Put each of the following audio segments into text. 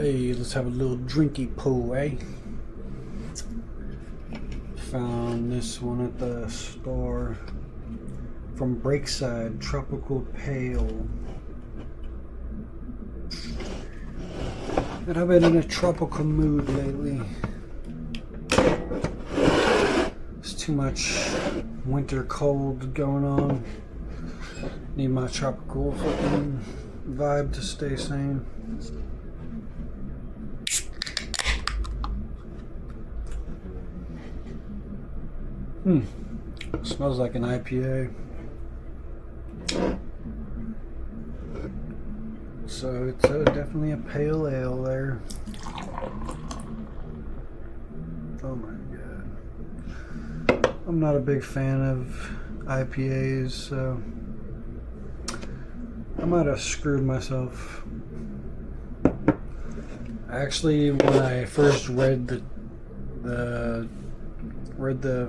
Hey, let's have a little drinky pool, eh? Found this one at the store from Breakside, Tropical Pale. And I've been in a tropical mood lately. There's too much winter cold going on. Need my tropical fucking vibe to stay sane. Smells like an IPA. So it's definitely a pale ale there. Oh my god. I'm not a big fan of IPAs, so I might have screwed myself. Actually, when I first read the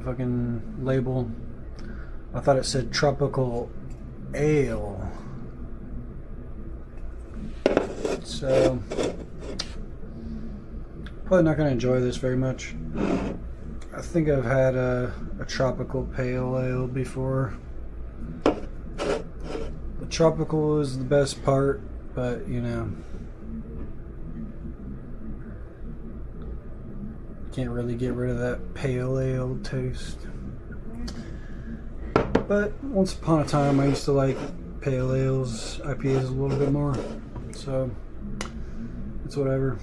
fucking label, I thought it said tropical ale. So probably not going to enjoy this very much. I think I've had a tropical pale ale before. The tropical is the best part, but you know, can't really get rid of that pale ale taste. But once upon a time I used to like pale ales, IPAs a little bit more. So it's whatever.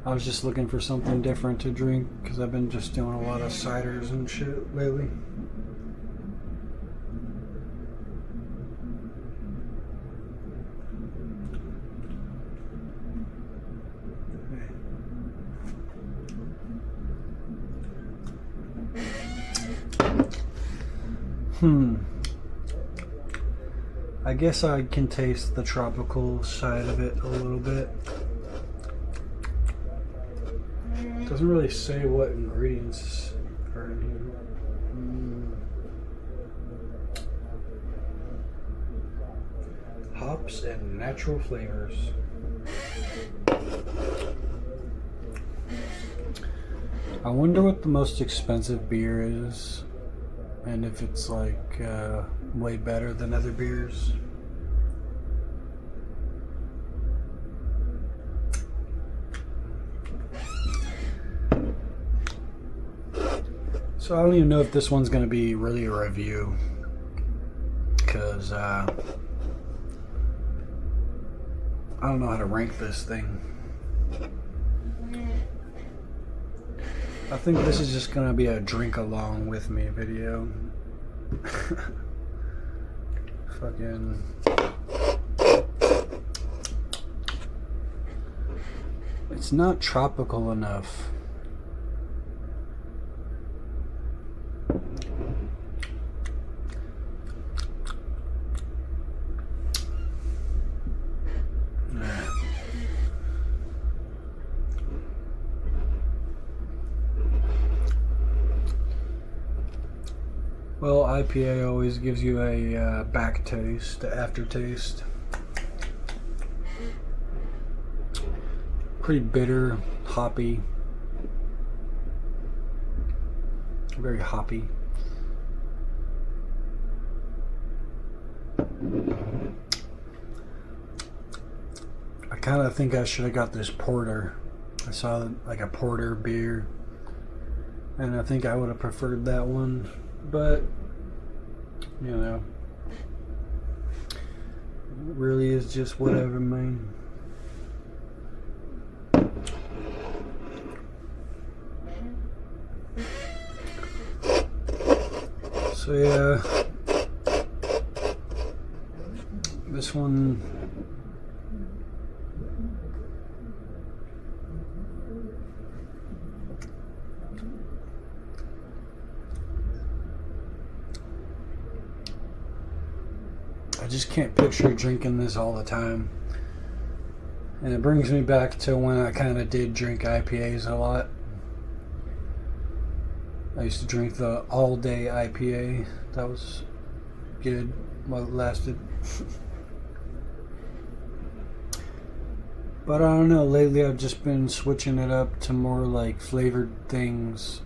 I was just looking for something different to drink because I've been just doing a lot of ciders and shit lately. I guess I can taste the tropical side of it a little bit. Doesn't really say what ingredients are in here. Hops and natural flavors. I wonder what the most expensive beer is, and if it's like way better than other beers. So I don't even know if this one's going to be really a review, because I don't know how to rank this thing. I think this is just going to be a drink along with me video. Fucking it's not tropical enough. Well, IPA always gives you a back taste, aftertaste. Pretty bitter, hoppy. Very hoppy. I kind of think I should have got this porter. I saw like a porter beer, and I think I would have preferred that one. But, you know, it really is just whatever, man. So yeah, this one, I just can't picture drinking this all the time. And it brings me back to when I kind of did drink IPAs a lot. I used to drink the all-day IPA. That was good while it lasted. But I don't know, lately I've just been switching it up to more like flavored things.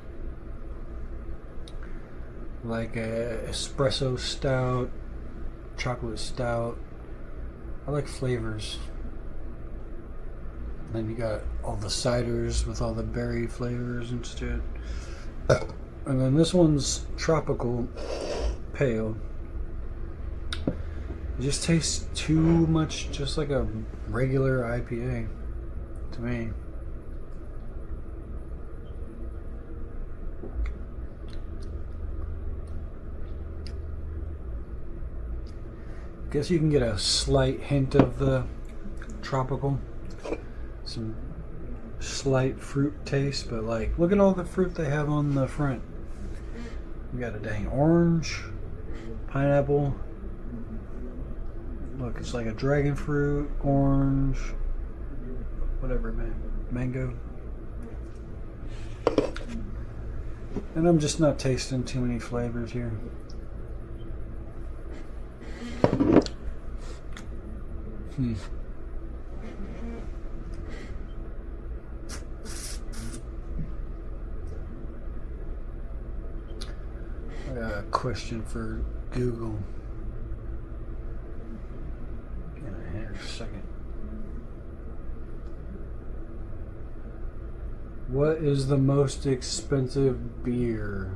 Like a espresso stout, chocolate stout. I like flavors. Then you got all the ciders with all the berry flavors instead. And then this one's tropical pale. It just tastes too much just like a regular IPA to me. Guess you can get a slight hint of the tropical. Some slight fruit taste, but like, look at all the fruit they have on the front. We got a dang orange, pineapple. Look, it's like a dragon fruit, orange, whatever, man, mango. And I'm just not tasting too many flavors here. I got a question for Google. Here a second. What is the most expensive beer?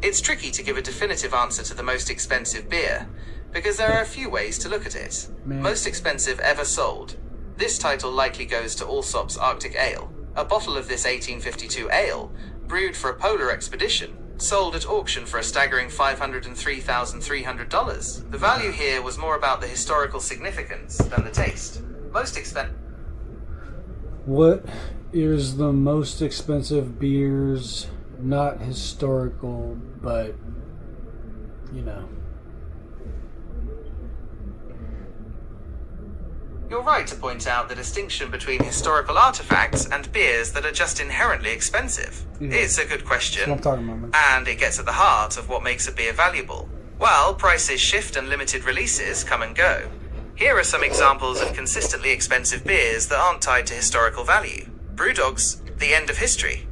It's tricky to give a definitive answer to the most expensive beer, because there are a few ways to look at it. Most expensive ever sold. This title likely goes to Allsop's Arctic Ale. A bottle of this 1852 ale, brewed for a polar expedition, sold at auction for a staggering $503,300. The value here was more about the historical significance than the taste. Most expensive. What is the most expensive beers? Not historical, but you know. You're right to point out the distinction between historical artifacts and beers that are just inherently expensive. Yeah. It's a good question, That's what I'm talking about, man. and it gets at the heart of what makes a beer valuable. Well, prices shift and limited releases come and go. Here are some examples of consistently expensive beers that aren't tied to historical value. Brewdog's The End of History.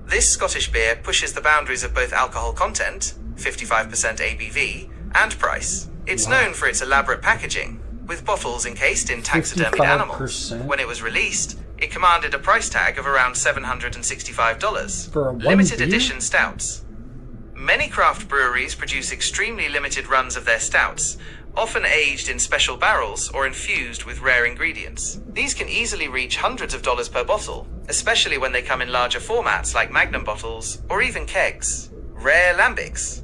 This Scottish beer pushes the boundaries of both alcohol content, 55% ABV, and price. It's known for its elaborate packaging, with bottles encased in taxidermied animals. 55%? When it was released, it commanded a price tag of around $765. For a one Limited beer? edition stouts. Many craft breweries produce extremely limited runs of their stouts, often aged in special barrels or infused with rare ingredients. These can easily reach hundreds of dollars per bottle, especially when they come in larger formats like magnum bottles or even kegs. Rare lambics.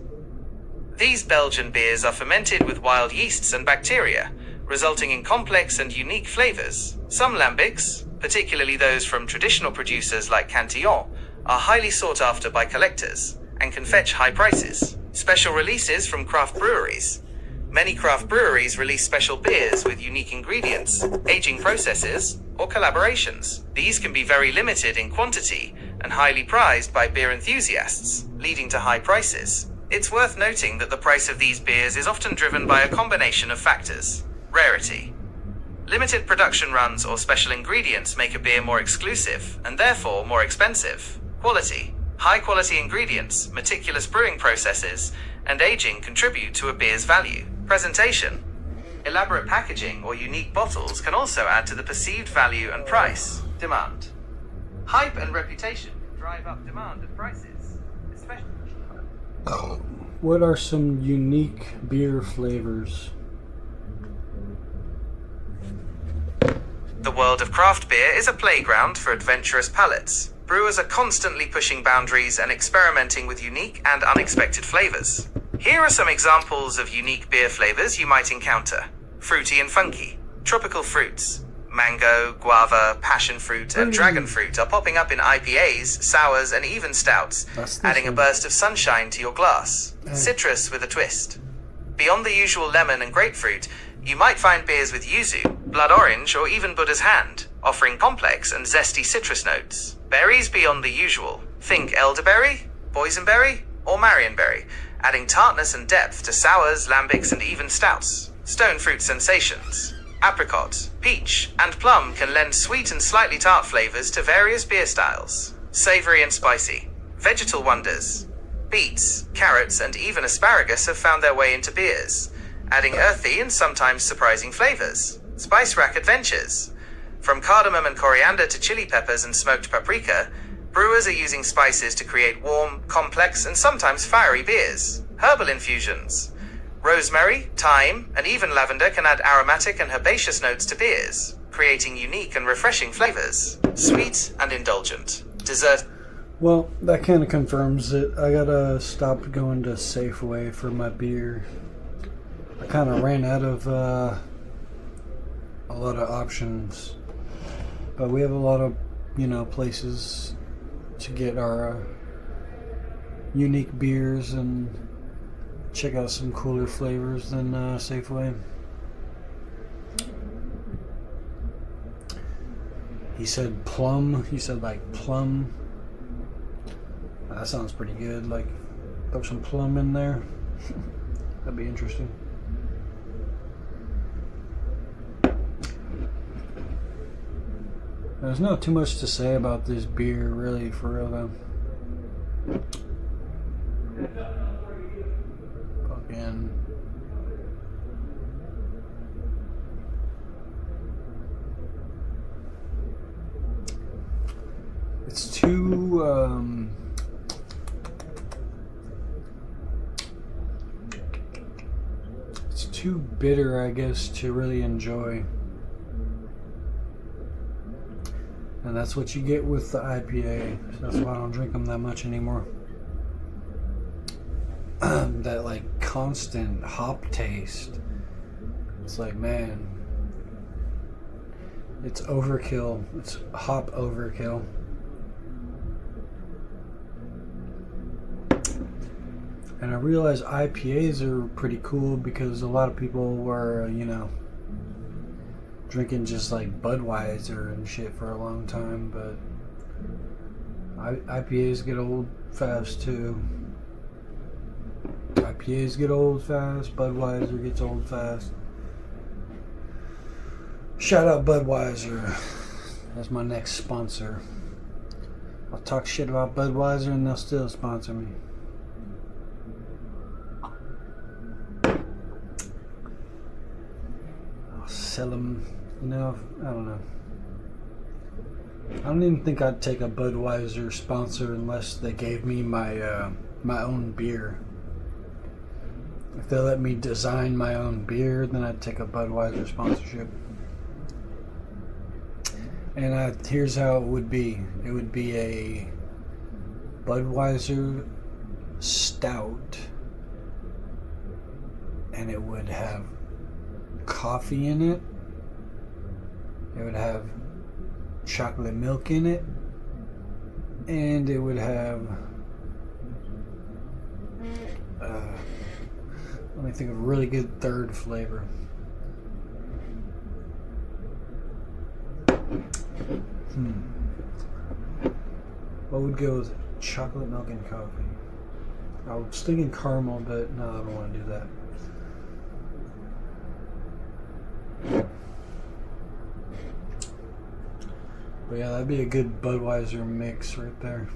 These Belgian beers are fermented with wild yeasts and bacteria, resulting in complex and unique flavors. Some lambics, particularly those from traditional producers like Cantillon, are highly sought after by collectors and can fetch high prices. Special releases from craft breweries. Many craft breweries release special beers with unique ingredients, aging processes, or collaborations. These can be very limited in quantity and highly prized by beer enthusiasts, leading to high prices. It's worth noting that the price of these beers is often driven by a combination of factors. Rarity. Limited production runs or special ingredients make a beer more exclusive and therefore more expensive. Quality. High-quality ingredients, meticulous brewing processes, and aging contribute to a beer's value. Presentation. Elaborate packaging or unique bottles can also add to the perceived value and price. Demand. Hype and reputation drive up demand and prices, especially. What are some unique beer flavors? The world of craft beer is a playground for adventurous palates. Brewers are constantly pushing boundaries and experimenting with unique and unexpected flavors. Here are some examples of unique beer flavors you might encounter. Fruity and funky. Tropical fruits. Mango, guava, passion fruit, and dragon fruit are popping up in IPAs, sours, and even stouts, adding a burst of sunshine to your glass. Citrus with a twist. Beyond the usual lemon and grapefruit, you might find beers with yuzu, blood orange, or even Buddha's hand, offering complex and zesty citrus notes. Berries beyond the usual. Think elderberry, boysenberry, or marionberry, adding tartness and depth to sours, lambics, and even stouts. Stone fruit sensations. Apricot, peach, and plum can lend sweet and slightly tart flavors to various beer styles. Savory and spicy. Vegetal wonders. Beets, carrots, and even asparagus have found their way into beers, adding earthy and sometimes surprising flavors. Spice rack adventures. From cardamom and coriander to chili peppers and smoked paprika, brewers are using spices to create warm, complex, and sometimes fiery beers. Herbal infusions. Rosemary, thyme, and even lavender can add aromatic and herbaceous notes to beers, creating unique and refreshing flavors. Sweet and indulgent. Dessert. Well, that kind of confirms it. I gotta stop going to Safeway for my beer. I kind of ran out of a lot of options, but we have a lot of, places to get our unique beers and check out some cooler flavors than Safeway. He said plum. He said like plum. That sounds pretty good. Like, throw some plum in there. That'd be interesting. There's not too much to say about this beer, really, for real though. Fucking. It's too, it's too bitter, I guess, to really enjoy. And that's what you get with the IPA. So that's why I don't drink them that much anymore. That like constant hop taste. It's like, man, it's overkill. It's hop overkill. And I realize IPAs are pretty cool because a lot of people were, drinking just like Budweiser and shit for a long time, but IPAs get old fast too. IPAs get old fast, Budweiser gets old fast. Shout out Budweiser. That's my next sponsor. I'll talk shit about Budweiser and they'll still sponsor me. I'll sell them. I don't know. I don't even think I'd take a Budweiser sponsor unless they gave me my my own beer. If they let me design my own beer, then I'd take a Budweiser sponsorship. And here's how it would be. It would be a Budweiser stout, and it would have coffee in it. It would have chocolate milk in it, and it would have let me think of a really good third flavor. What would go with chocolate milk and coffee? I was thinking caramel, but no, I don't want to do that. But yeah, that'd be a good Budweiser mix right there.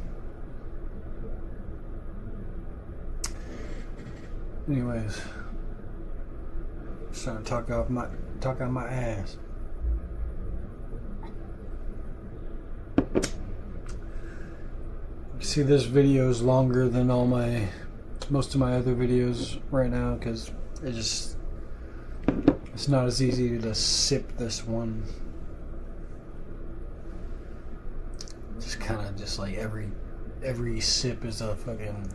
Anyways, starting to talk out my ass. You see, this video is longer than most of my other videos right now because it's not as easy to sip this one. Just kind of just like every sip is a fucking.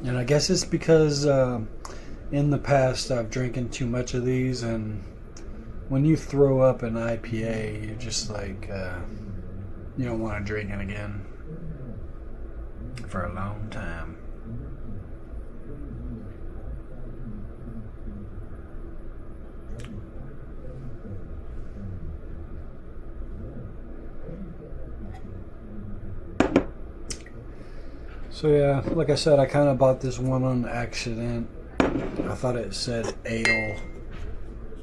And I guess it's because in the past I've drinking too much of these, and when you throw up an IPA, you're just like you don't want to drink it again for a long time. So yeah, like I said, I kind of bought this one on accident. I thought it said ale.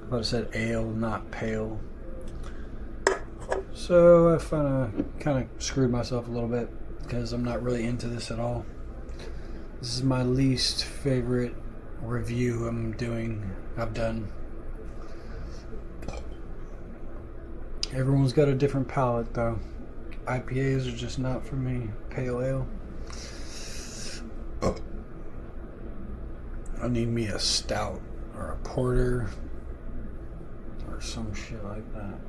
I thought it said ale, not pale. So I kind of screwed myself a little bit because I'm not really into this at all. This is my least favorite review I've done. Everyone's got a different palate though. IPAs are just not for me. Pale ale. I need me a stout or a porter or some shit like that.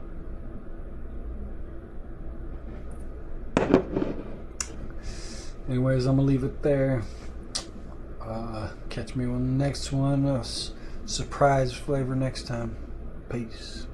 Anyways, I'm gonna leave it there. Catch me on the next one. Surprise flavor next time. Peace.